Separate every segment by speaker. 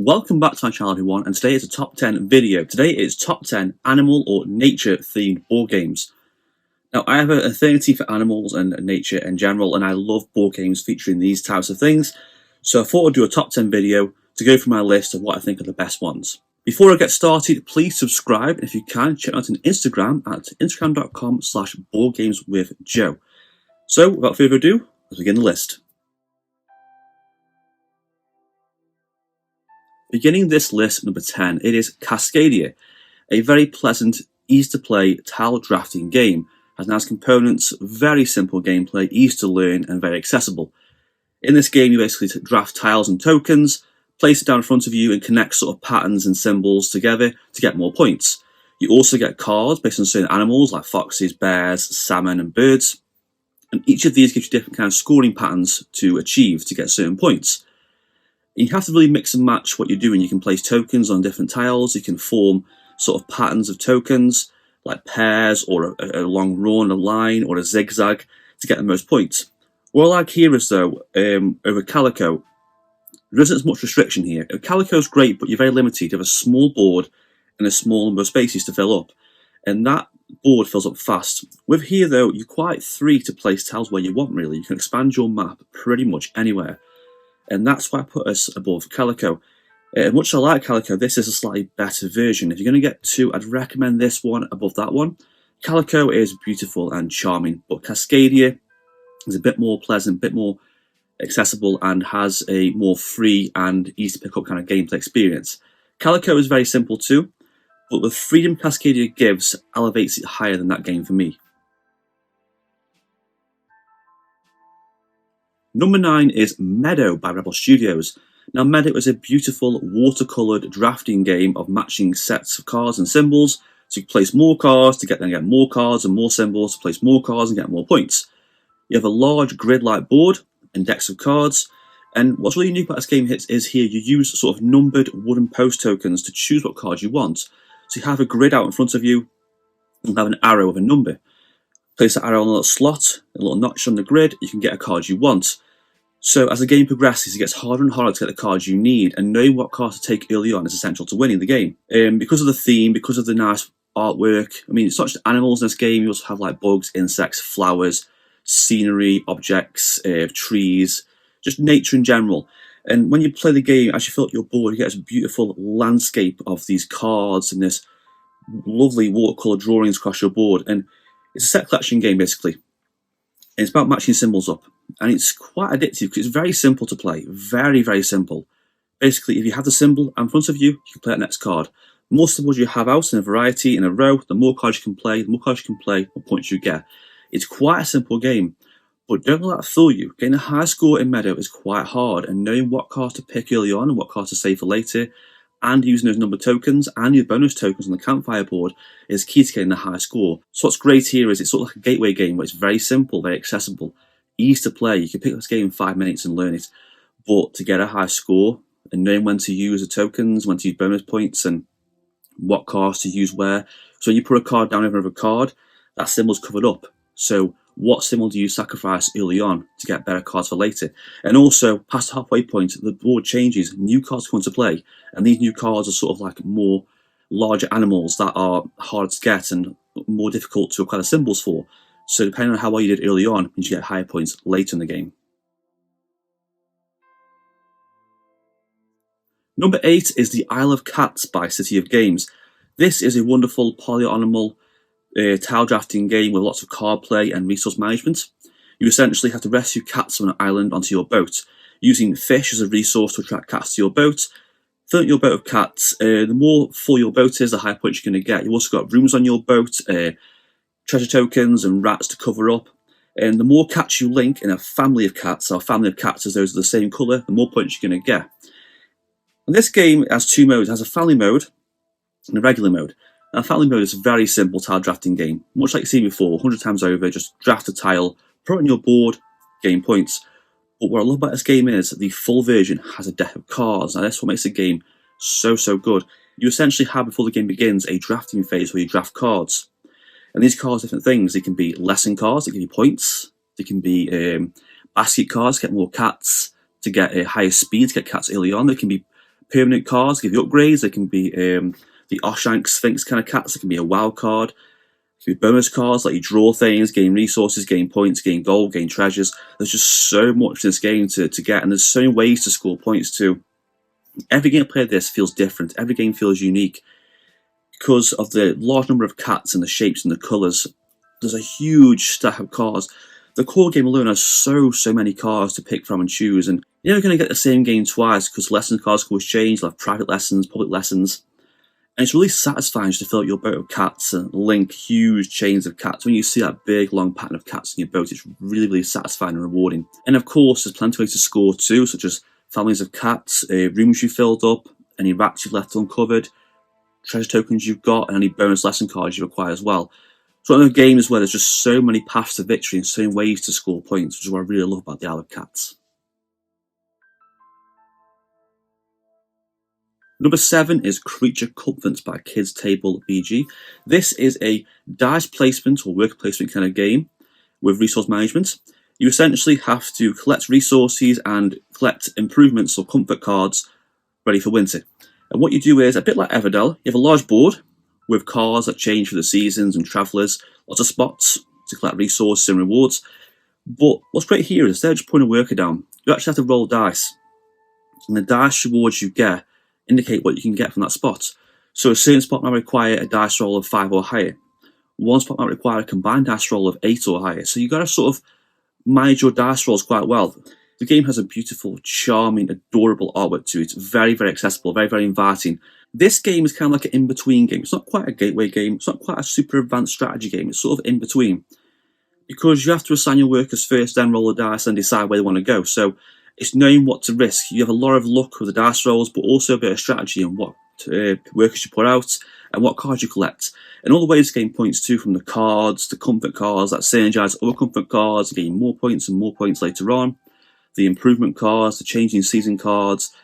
Speaker 1: Welcome back to my channel everyone, and today is a top 10 video. Today is top 10 animal or nature themed board games. Now I have an affinity for animals and nature in general, and I love board games featuring these types of things. So I thought I'd do a top 10 video to go through my list of what I think are the best ones. Before I get started, please subscribe, and if you can, check out on Instagram at instagram.com/boardgameswithjoe. So without further ado, let's begin the list. Beginning this list, number 10, it is Cascadia, a very pleasant, easy to play tile drafting game. Has nice components, very simple gameplay, easy to learn, and very accessible. In this game, you basically draft tiles and tokens, place it down in front of you, and connect sort of patterns and symbols together to get more points. You also get cards based on certain animals like foxes, bears, salmon, and birds. And each of these gives you different kind of scoring patterns to achieve to get certain points. You have to really mix and match what you're doing. You can place tokens on different tiles. You can form sort of patterns of tokens, like pairs, or a long run, a line, or a zigzag to get the most points. What I like here is, though, over Calico, there isn't as much restriction here. Calico is great, but you're very limited. You have a small board and a small number of spaces to fill up, and that board fills up fast. With here, though, you're quite free to place tiles where you want, really. You can expand your map pretty much anywhere. And that's why I put us above Calico. Much as I like Calico, this is a slightly better version. If you're going to get two, I'd recommend this one above that one. Calico is beautiful and charming, but Cascadia is a bit more pleasant, a bit more accessible, and has a more free and easy to pick up kind of gameplay experience. Calico is very simple too, but the freedom Cascadia gives elevates it higher than that game for me. Number 9 is Meadow by Rebel Studios. Now Meadow is a beautiful watercoloured drafting game of matching sets of cards and symbols. So you place more cards to get more cards, and more symbols to place more cards and get more points. You have a large grid-like board and decks of cards. And what's really unique about this game is here you use sort of numbered wooden post tokens to choose what cards you want. So you have a grid out in front of you and have an arrow with a number. Place that arrow on a little slot, a little notch on the grid, you can get a card you want. So as the game progresses, it gets harder and harder to get the cards you need, and knowing what cards to take early on is essential to winning the game. Because of the theme, because of the nice artwork, I mean, it's not just animals in this game, you also have like bugs, insects, flowers, scenery, objects, trees, just nature in general. And when you play the game, as you fill up your board, you get this beautiful landscape of these cards and this lovely watercolour drawings across your board. And it's a set collection game, basically. And it's about matching symbols up. And it's quite addictive because it's very simple to play. Very, very simple. Basically, if you have the symbol in front of you, you can play that next card. The more symbols you have out in a variety, in a row, the more cards you can play. The more points you get. It's quite a simple game. But don't let that fool you. Getting a high score in Meadow is quite hard. And knowing what cards to pick early on and what cards to save for later, and using those number tokens and your bonus tokens on the campfire board is key to getting a high score. So what's great here is it's sort of like a gateway game where it's very simple, very accessible, easy to play. You can pick up this game in 5 minutes and learn it. But to get a high score and knowing when to use the tokens, when to use bonus points, and what cards to use where. So when you put a card down over a card, that symbol's covered up. So what symbol do you sacrifice early on to get better cards for later? And also, past the halfway point, the board changes, new cards come into play, and these new cards are sort of like more larger animals that are harder to get and more difficult to acquire symbols for. So depending on how well you did early on, you get higher points later in the game. Number 8 is the Isle of Cats by City of Games. This is a wonderful polyanimal tile drafting game with lots of card play and resource management. You essentially have to rescue cats on an island onto your boat, using fish as a resource to attract cats to your boat. Fill your boat with cats. The more full your boat is, the higher points you're going to get. You've also got rooms on your boat, treasure tokens and rats to cover up. And the more cats you link in a family of cats, or a family of cats as those are the same colour, the more points you're going to get. And this game has 2 modes. It has a family mode and a regular mode. Now, family mode is a very simple tile drafting game. Much like you've seen before, 100 times over, just draft a tile, put it on your board, gain points. But what I love about this game is the full version has a deck of cards. Now, that's what makes the game so good. You essentially have, before the game begins, a drafting phase where you draft cards. And these cards are different things. They can be lesson cards that give you points. They can be basket cards to get more cats, to get a higher speed, to get cats early on. They can be Permanent cards give you upgrades. They can be the Oshank Sphinx kind of cats. It can be a wild card. It can be bonus cards, like you draw things, gain resources, gain points, gain gold, gain treasures. There's just so much in this game to get, and there's so many ways to score points too. Every game I play this feels different. Every game feels unique because of the large number of cats and the shapes and the colours. There's a huge stack of cards. The core game alone has so many cards to pick from and choose, and you're never going to get the same game twice because lesson cards can always change. You'll have private lessons, public lessons, and it's really satisfying just to fill up your boat with cats and link huge chains of cats. When you see that big long pattern of cats in your boat, it's really satisfying and rewarding. And of course, there's plenty of ways to score too, such as families of cats, rooms you filled up, any rats you've left uncovered, treasure tokens you've got, and any bonus lesson cards you acquire as well. It's one of the games where there's just so many paths to victory and so many ways to score points, which is what I really love about the Isle of Cats. Number 7 is Creature Comforts by Kids Table BG. This is a dice placement or worker placement kind of game with resource management. You essentially have to collect resources and collect improvements or comfort cards ready for winter. And what you do is, a bit like Everdale, you have a large board with cards that change for the seasons and travellers, lots of spots to collect resources and rewards. But what's great here is instead of just putting a worker down, you actually have to roll dice. And the dice rewards you get indicate what you can get from that spot. So a certain spot might require a dice roll of 5 or higher. One spot might require a combined dice roll of 8 or higher. So you've got to sort of manage your dice rolls quite well. The game has a beautiful, charming, adorable artwork to it. It's very accessible, very inviting. This game is kind of like an in-between game. It's not quite a gateway game. It's not quite a super advanced strategy game. It's sort of in between. Because you have to assign your workers first, then roll the dice, and decide where they want to go. So it's knowing what to risk. You have a lot of luck with the dice rolls, but also a bit of strategy in what workers you put out and what cards you collect. And all the ways the game points to, from the cards, the comfort cards that synergize other comfort cards, getting more points and more points later on, the improvement cards, the changing season cards,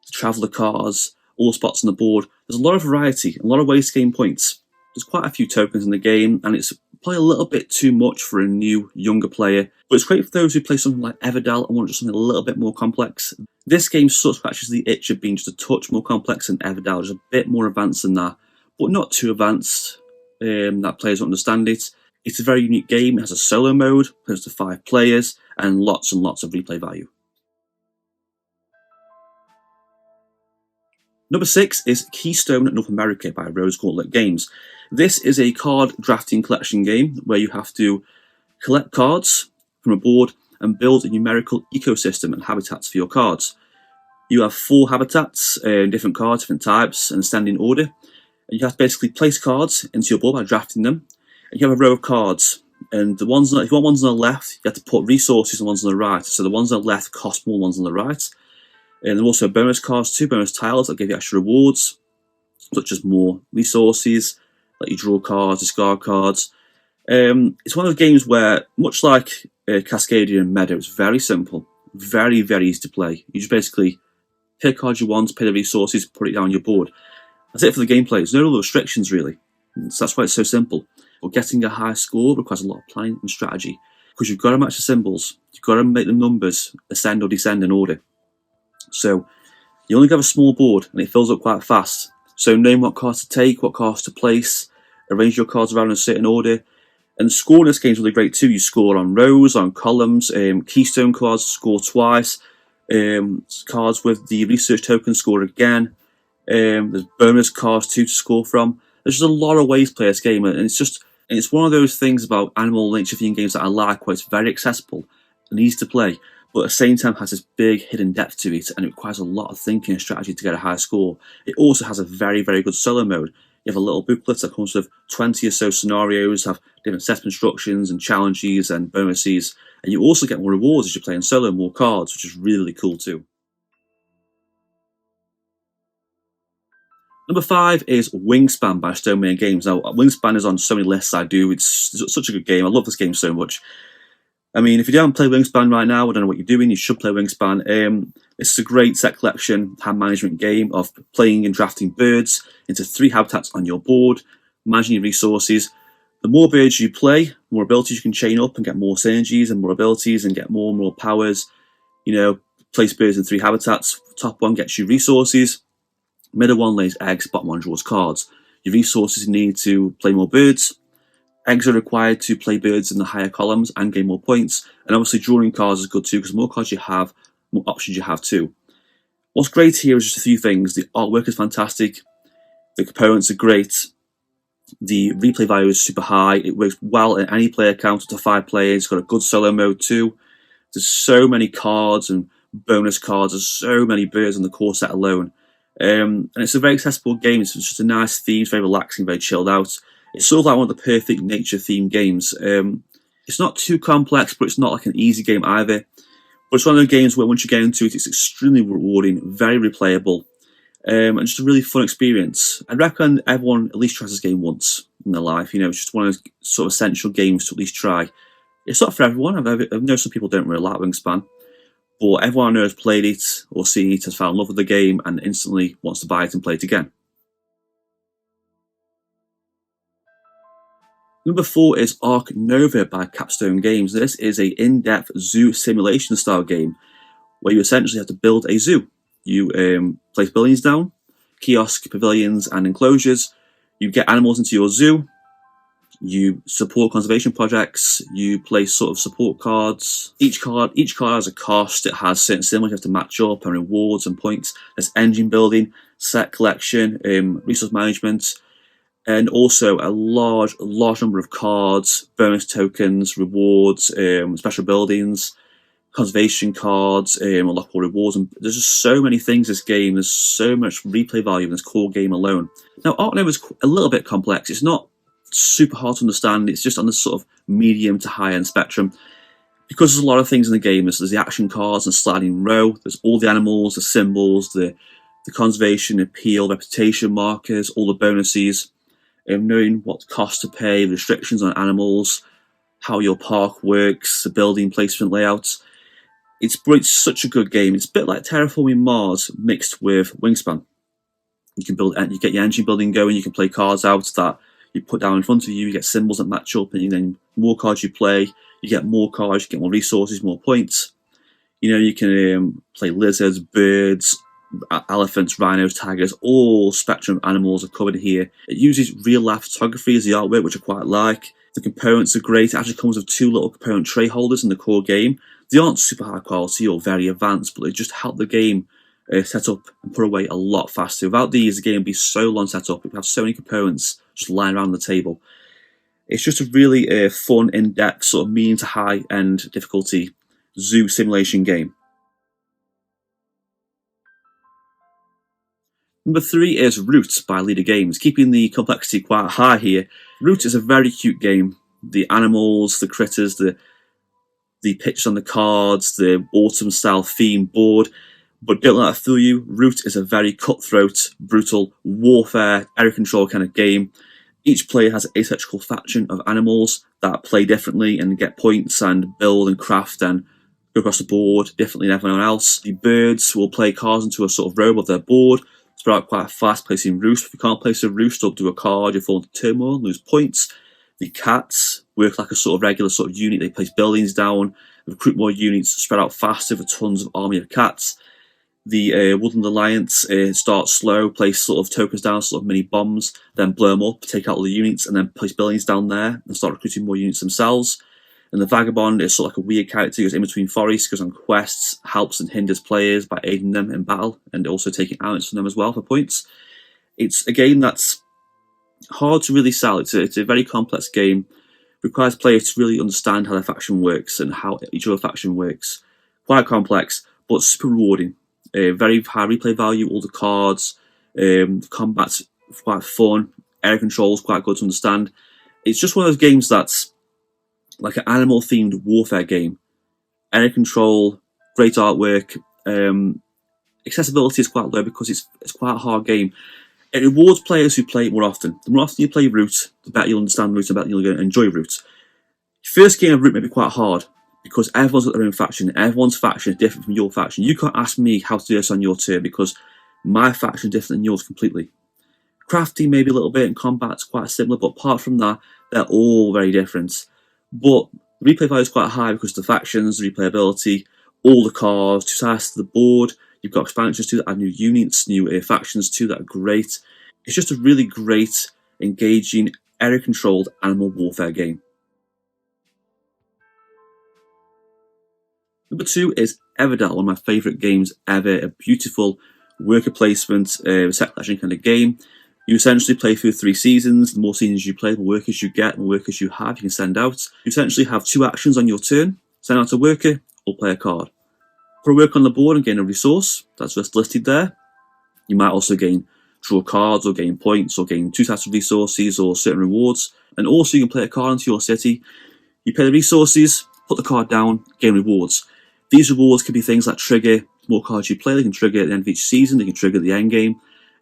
Speaker 1: the traveller cards, all spots on the board. There's a lot of variety, a lot of ways to gain points. There's quite a few tokens in the game, and it's probably a little bit too much for a new, younger player. But it's great for those who play something like Everdale and want just something a little bit more complex. This game sort of scratches the itch of being just a touch more complex than Everdale, just a bit more advanced than that, but not too advanced that players don't understand it. It's a very unique game. It has a solo mode, plays to 5 players, and lots of replay value. Number 6 is Keystone North America by Rose Gauntlet Games. This is a card drafting collection game where you have to collect cards from a board and build a numerical ecosystem and habitats for your cards. You have 4 habitats, different cards, different types, and ascending order. And you have to basically place cards into your board by drafting them. And you have a row of cards. And the ones, if you want ones on the left, you have to put resources on ones on the right. So the ones on the left cost more than ones on the right. And there are also bonus cards too, bonus tiles that give you extra rewards, such as more resources, let you draw cards, discard cards. It's one of the games where, much like Cascadia and Meadow, it's very simple, very easy to play. You just basically pick cards you want, pay the resources, put it down on your board. That's it for the gameplay. There's no other restrictions really. So that's why it's so simple. But getting a high score requires a lot of planning and strategy, because you've got to match the symbols, you've got to make the numbers ascend or descend in order. So you only have a small board and it fills up quite fast. So knowing what cards to take, what cards to place, arrange your cards around in a certain order. And scoring this game is really great too. You score on rows, on columns, keystone cards score twice, cards with the research token score again. There's bonus cards too to score from. There's just a lot of ways to play this game, and it's one of those things about animal nature theme games that I like, where it's very accessible and easy to play, but at the same time has this big hidden depth to it, and it requires a lot of thinking and strategy to get a high score. It also has a very good solo mode. You have a little booklet that comes with 20 or so scenarios, have different set instructions and challenges and bonuses, and you also get more rewards as you're playing solo, more cards, which is really cool too. Number 5 is Wingspan by Stoneman Games. Now, Wingspan is on so many lists I do. It's such a good game. I love this game so much. I mean, if you don't play Wingspan right now, I don't know what you're doing, you should play Wingspan. It's a great set collection, hand management game of playing and drafting birds into 3 habitats on your board, managing your resources. The more birds you play, the more abilities you can chain up and get more synergies and more abilities and get more and more powers. You know, place birds in 3 habitats. Top one gets you resources. Middle one lays eggs, bottom one draws cards. Your resources you need to play more birds. Eggs are required to play birds in the higher columns and gain more points. And obviously drawing cards is good too, because the more cards you have, more options you have too. What's great here is just a few things. The artwork is fantastic. The components are great. The replay value is super high. It works well in any player count up to 5 players. It's got a good solo mode too. There's so many cards and bonus cards. There's so many birds in the core set alone. And it's a very accessible game. It's just a nice theme. It's very relaxing, very chilled out. It's sort of like one of the perfect nature-themed games. It's not too complex, but it's not like an easy game either. But it's one of those games where once you get into it, it's extremely rewarding, very replayable, and just a really fun experience. I'd recommend everyone at least tries this game once in their life. You know, it's just one of those sort of essential games to at least try. It's not for everyone. I've known some people don't really like Wingspan, but everyone I know has played it or seen it has fallen in love with the game and instantly wants to buy it and play it again. Number 4 is Ark Nova by Capstone Games. This is an in-depth zoo simulation style game where you essentially have to build a zoo. You place buildings down, kiosks, pavilions and enclosures. You get animals into your zoo. You support conservation projects. You place sort of support cards. Each card has a cost. It has certain symbols you have to match up and rewards and points. There's engine building, set collection, resource management, and also a large number of cards, bonus tokens, rewards, special buildings, conservation cards, unlockable rewards, and there's just so many things in this game. There's so much replay value in this core game alone. Now, Ark Nova is a little bit complex. It's not super hard to understand. It's just on this sort of medium to high-end spectrum. Because there's a lot of things in the game, there's the action cards and sliding row, there's all the animals, the symbols, the conservation, appeal, reputation markers, all the bonuses, knowing what cost to pay, restrictions on animals, how your park works, the building placement layouts. It's such a good game. It's a bit like Terraforming Mars mixed with Wingspan. You get your engine building going, you can play cards out that you put down in front of you, you get symbols that match up, and then more cards you play, you get more cards, you get more resources, more points. You know, you can play lizards, birds, elephants, rhinos, tigers, all spectrum of animals are covered here. It uses real-life photography as the artwork, which I quite like. The components are great. It actually comes with 2 little component tray holders in the core game. They aren't super high quality or very advanced, but they just help the game set up and put away a lot faster. Without these, the game would be so long set up. It would have so many components just lying around the table. It's just a really fun, in-depth, sort of medium to high-end difficulty zoo simulation game. Number 3 is Root by Leader Games, keeping the complexity quite high here. Root is a very cute game. The animals, the critters, the pictures on the cards, the autumn-style theme board. But don't let that fool you. Root is a very cutthroat, brutal, warfare, area control kind of game. Each player has an asymmetrical faction of animals that play differently and get points and build and craft and go across the board differently than everyone else. The birds will play cards into a sort of row of their board, spread out quite fast, placing roost. If you can't place a roost or do a card, you fall into turmoil and lose points. The cats work like a sort of regular sort of unit. They place buildings down, recruit more units, spread out faster for tons of army of cats. The Woodland Alliance start slow, place sort of tokens down, sort of mini bombs, then blow them up, take out all the units, and then place buildings down there and start recruiting more units themselves. And the Vagabond is sort of like a weird character, goes in between forests, goes on quests, helps and hinders players by aiding them in battle, and also taking elements from them as well for points. It's a game that's hard to really sell. It's a very complex game. It requires players to really understand how their faction works and how each other faction works. Quite complex, but super rewarding. Very high replay value, all the cards, combat's quite fun, area control is quite good to understand. It's just one of those games that's like an animal-themed warfare game. Area control, great artwork, accessibility is quite low because it's quite a hard game. It rewards players who play it more often. The more often you play Root, the better you'll understand Root, the better you'll enjoy Root. Your first game of Root may be quite hard, because everyone's got their own faction. Everyone's faction is different from your faction. You can't ask me how to do this on your turn because my faction is different than yours completely. Crafting maybe a little bit and combat's quite similar, but apart from that, they're all very different. But the replay value is quite high because of the factions, the replayability, all the cards, 2 sides to the board. You've got expansions too that add new units, new factions too that are great. It's just a really great, engaging, area-controlled animal warfare game. Number 2 is Everdale, one of my favourite games ever. A beautiful worker placement, set collection kind of game. You essentially play through 3 seasons. The more seasons you play, the more workers you get, the more workers you have, you can send out. You essentially have 2 actions on your turn: send out a worker or play a card. Put a worker on the board and gain a resource. That's just listed there. You might also draw cards or gain points or gain 2 types of resources or certain rewards. And also you can play a card into your city. You pay the resources, put the card down, gain rewards. These rewards can be things like trigger. The more cards you play, they can trigger at the end of each season, they can trigger at the end game.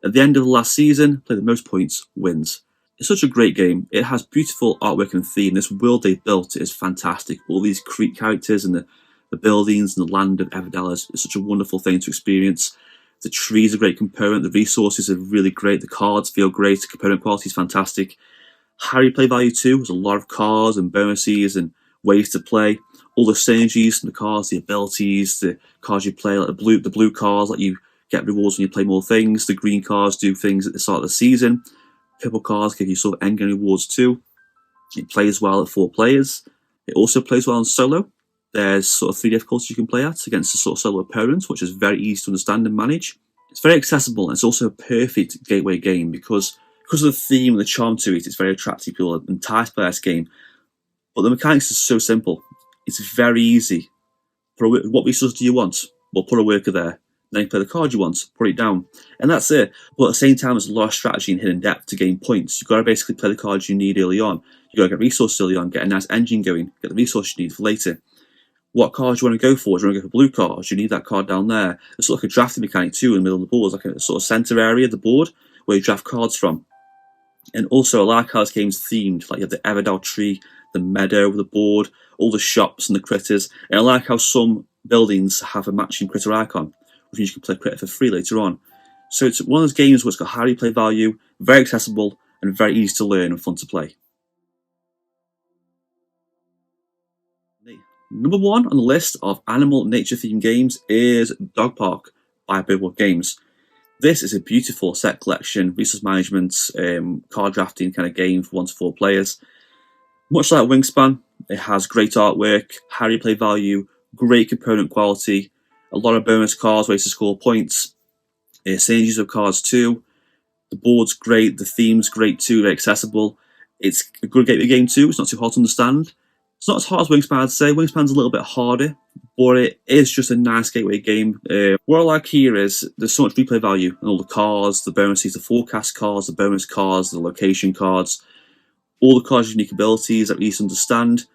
Speaker 1: At the end of the last season, play the most points wins. It's such a great game. It has beautiful artwork and theme. This world they've built is fantastic. All these characters and the buildings and the land of Everdale is such a wonderful thing to experience. The trees are a great component. The resources are really great. The cards feel great. The component quality is fantastic. High replay value too. There's a lot of cards and bonuses and ways to play. All the synergies from the cards, the abilities, the cards you play, like the blue cards, like you get rewards when you play more things. The green cards do things at the start of the season. Purple cards give you sort of endgame rewards too. It plays well at 4 players. It also plays well on solo. There's sort of 3 difficulties you can play at against a sort of solo opponent, which is very easy to understand and manage. It's very accessible, and it's also a perfect gateway game because of the theme and the charm to it. It's very attractive. People are enticed by this game. But the mechanics are so simple. It's very easy. What resources do you want? Well, put a worker there. Then you play the card you want, put it down. And that's it. But at the same time, there's a lot of strategy and hidden depth to gain points. You've got to basically play the cards you need early on. You've got to get resources early on, get a nice engine going, get the resources you need for later. What cards do you want to go for? Do you want to go for blue cards? You need that card down there. There's sort of like a drafting mechanic too in the middle of the board. It's like a sort of centre area of the board where you draft cards from. And also, I like how this game's themed. Like you have the Everdale tree, the meadow, the board, all the shops and the critters. And I like how some buildings have a matching critter icon, which means you can play critter for free later on. So it's one of those games where it's got high replay value, very accessible, and very easy to learn and fun to play. Number 1 on the list of animal nature themed games is Dog Park by Birdwood Games. This is a beautiful set collection, resource management, card drafting kind of game for 1 to 4 players. Much like Wingspan, it has great artwork, high replay value, great component quality, a lot of bonus cards, ways to score points, synergies of cards too. The board's great, the theme's great too, very accessible. It's a good gateway game too, it's not too hard to understand. It's not as hard as Wingspan, I'd say. Wingspan's a little bit harder, but it is just a nice gateway game. What I like here is there's so much replay value and all the cards, the bonuses, the forecast cards, the bonus cards, the location cards, all the cards' unique abilities that we easy to understand.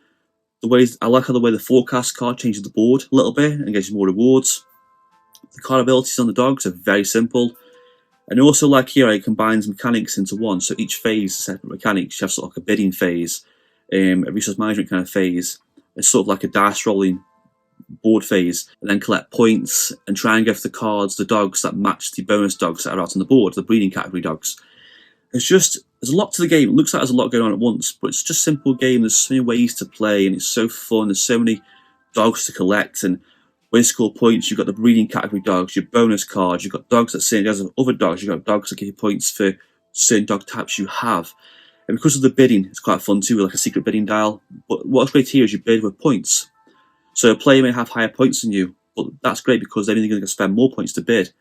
Speaker 1: I like how the way the forecast card changes the board a little bit and gives you more rewards. The card abilities on the dogs are very simple. And I also like here it combines mechanics into one, so each phase is separate mechanics. You have sort of like a bidding phase, a resource management kind of phase. It's sort of like a dice rolling board phase, and then collect points and try and go for the cards, the dogs that match the bonus dogs that are out on the board, the breeding category dogs. There's a lot to the game. It looks like there's a lot going on at once, but it's just a simple game. There's so many ways to play, and it's so fun. There's so many dogs to collect, and when you score points, you've got the breeding category dogs, your bonus cards, you've got dogs that synergize with other dogs, you've got dogs that give you points for certain dog types you have. And because of the bidding, it's quite fun too, like a secret bidding dial. But what's great here is you bid with points. So a player may have higher points than you, but that's great because they're only going to spend more points to bid.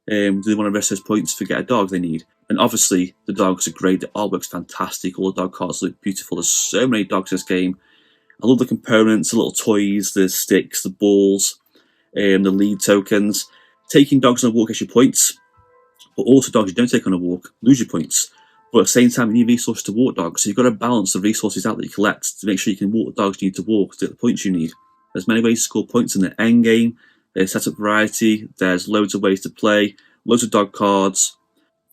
Speaker 1: Do they want to risk those points to get a dog they need? And obviously, the dogs are great. The artwork's fantastic. All the dog cards look beautiful. There's so many dogs in this game. I love the components, the little toys, the sticks, the balls, the lead tokens. Taking dogs on a walk gets you points, but also dogs you don't take on a walk lose your points. But at the same time, you need resources to walk dogs, so you've got to balance the resources out that you collect to make sure you can walk the dogs you need to walk to get the points you need. There's many ways to score points in the end game. There's setup variety. There's loads of ways to play. Loads of dog cards.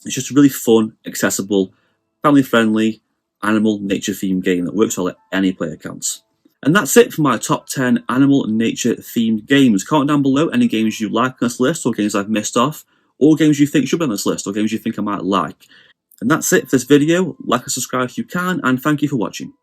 Speaker 1: It's just a really fun, accessible, family-friendly, animal nature themed game that works well at any player counts. And that's it for my top 10 animal nature themed games. Comment down below any games you like on this list, or games I've missed off, or games you think should be on this list, or games you think I might like. And that's it for this video. Like and subscribe if you can, and thank you for watching.